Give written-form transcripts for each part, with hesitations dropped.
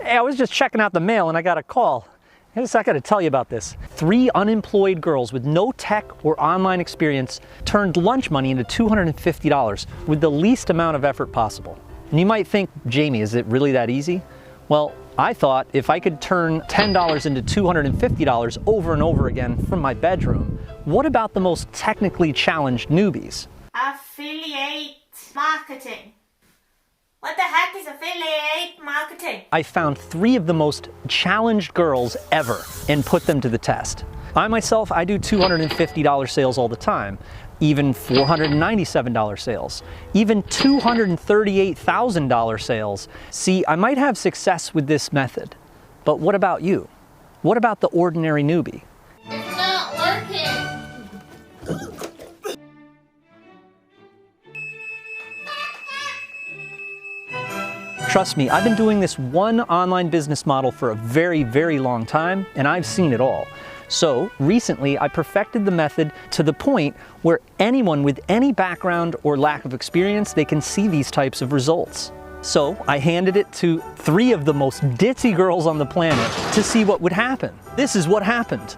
Hey, I was just checking out the mail and I got a call. I got to tell you about this. 3 unemployed girls with no tech or online experience turned lunch money into $250 with the least amount of effort possible. And you might think, Jamie, is it really that easy? Well, I thought if I could turn $10 into $250 over and over again from my bedroom, what about the most technically challenged newbies? Affiliate marketing. What the heck is affiliate marketing? I found 3 of the most challenged girls ever and put them to the test. I myself, I do $250 sales all the time, even $497 sales, even $238,000 sales. See, I might have success with this method, but what about you? What about the ordinary newbie? It's not working. Trust me, I've been doing this one online business model for a very, very long time, and I've seen it all. So recently, I perfected the method to the point where anyone with any background or lack of experience, they can see these types of results. So I handed it to 3 of the most ditzy girls on the planet to see what would happen. This is what happened.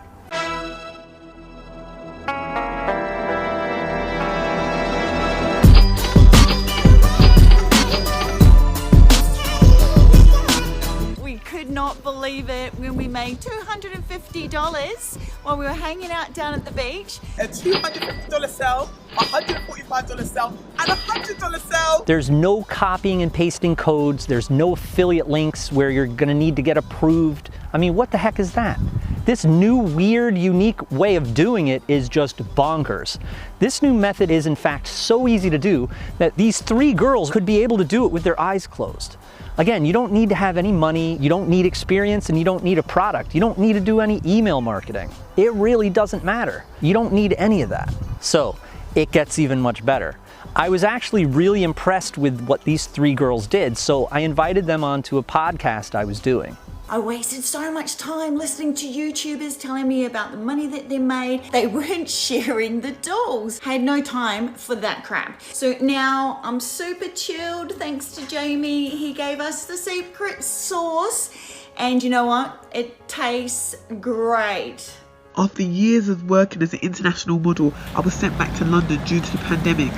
Not believe it when we made $250 while we were hanging out down at the beach. A $250 sale, a $145 sale, and a $100 sale. There's no copying and pasting codes. There's no affiliate links where you're gonna need to get approved. I mean, what the heck is that? This new, weird, unique way of doing it is just bonkers. This new method is in fact so easy to do that these 3 girls could be able to do it with their eyes closed. Again, you don't need to have any money, you don't need experience, and you don't need a product. You don't need to do any email marketing. It really doesn't matter. You don't need any of that. So, it gets even much better. I was actually really impressed with what these 3 girls did, so I invited them onto a podcast I was doing. I wasted so much time listening to YouTubers telling me about the money that they made. They weren't sharing the dolls. I had no time for that crap. So now I'm super chilled thanks to Jamie. He gave us the secret sauce. And you know what? It tastes great. After years of working as an international model, I was sent back to London due to the pandemic.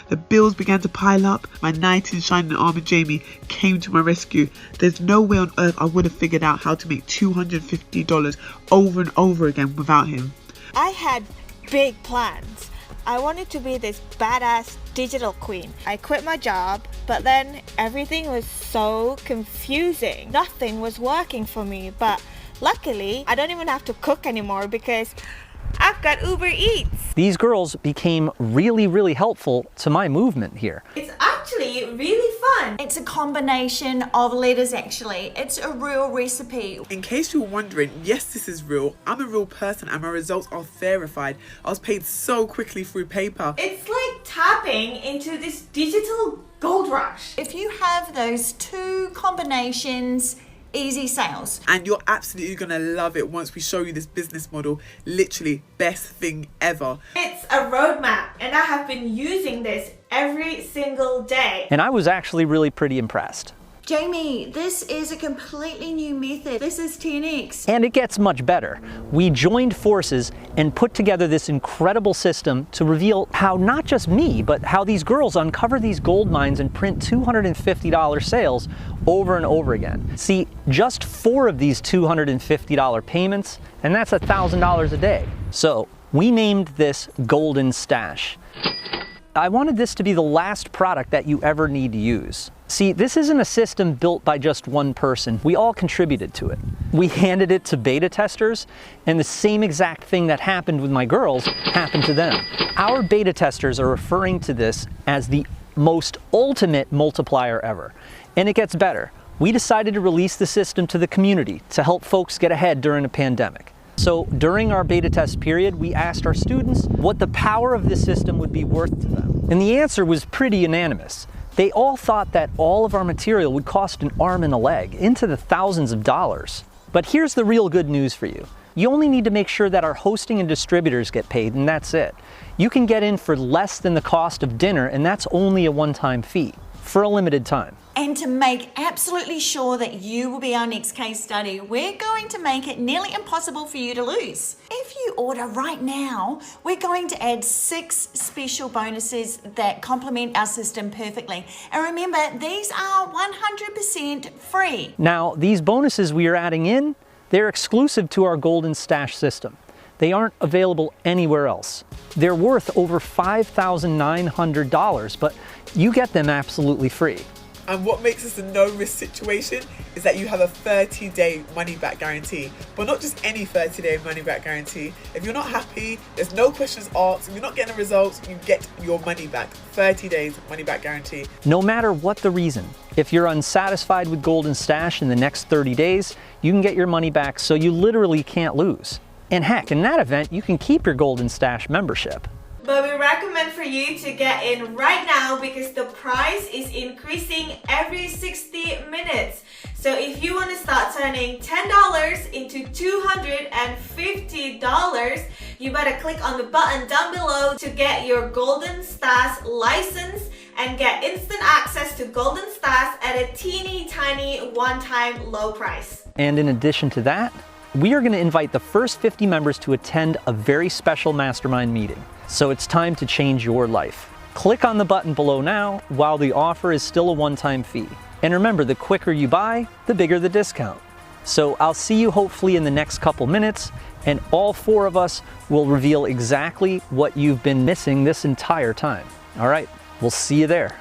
The bills began to pile up. My knight in shining armor Jamie came to my rescue. There's no way on earth I would have figured out how to make $250 over and over again without him. I had big plans. I wanted to be this badass digital queen. I quit my job, but then everything was so confusing. Nothing was working for me, but luckily I don't even have to cook anymore because I've got Uber Eats. These girls became really, really helpful to my movement here. It's actually really fun. It's a combination of letters actually. It's a real recipe. In case you're wondering, yes, this is real. I'm a real person and my results are verified. I was paid so quickly through PayPal. It's like tapping into this digital gold rush. If you have those 2 combinations, easy sales. And you're absolutely gonna love it once we show you this business model. Literally best thing ever. It's a roadmap and I have been using this every single day. And I was actually really pretty impressed. Jamie, this is a completely new method. This is 10x. And it gets much better. We joined forces and put together this incredible system to reveal how not just me, but how these girls uncover these gold mines and print $250 sales over and over again. See, just 4 of these $250 payments, and that's $1,000 a day. So we named this Golden Stash. I wanted this to be the last product that you ever need to use. See, this isn't a system built by just one person. We all contributed to it. We handed it to beta testers, and the same exact thing that happened with my girls happened to them. Our beta testers are referring to this as the most ultimate multiplier ever. And it gets better. We decided to release the system to the community to help folks get ahead during a pandemic. So during our beta test period, we asked our students what the power of this system would be worth to them. And the answer was pretty unanimous. They all thought that all of our material would cost an arm and a leg, into the thousands of dollars. But here's the real good news for you. You only need to make sure that our hosting and distributors get paid, and that's it. You can get in for less than the cost of dinner, and that's only a one-time fee for a limited time. And to make absolutely sure that you will be our next case study, we're going to make it nearly impossible for you to lose. If you order right now, we're going to add 6 special bonuses that complement our system perfectly. And remember, these are 100% free. Now, these bonuses we are adding in, they're exclusive to our Golden Stash system. They aren't available anywhere else. They're worth over $5,900, but you get them absolutely free. And what makes this a no-risk situation is that you have a 30-day money-back guarantee. But not just any 30-day money-back guarantee. If you're not happy, there's no questions asked. If you're not getting the results, you get your money back. 30 days money-back guarantee. No matter what the reason, if you're unsatisfied with Golden Stash in the next 30 days, you can get your money back, so you literally can't lose. And heck, in that event, you can keep your Golden Stash membership. But we recommend for you to get in right now because the price is increasing every 60 minutes. So if you want to start turning $10 into $250, you better click on the button down below to get your Golden Stash license and get instant access to Golden Stash at a teeny tiny one-time low price. And in addition to that, we are going to invite the first 50 members to attend a very special mastermind meeting. So it's time to change your life. Click on the button below now while the offer is still a one-time fee. And remember, the quicker you buy, the bigger the discount. So I'll see you hopefully in the next couple minutes, and all 4 of us will reveal exactly what you've been missing this entire time. All right, we'll see you there.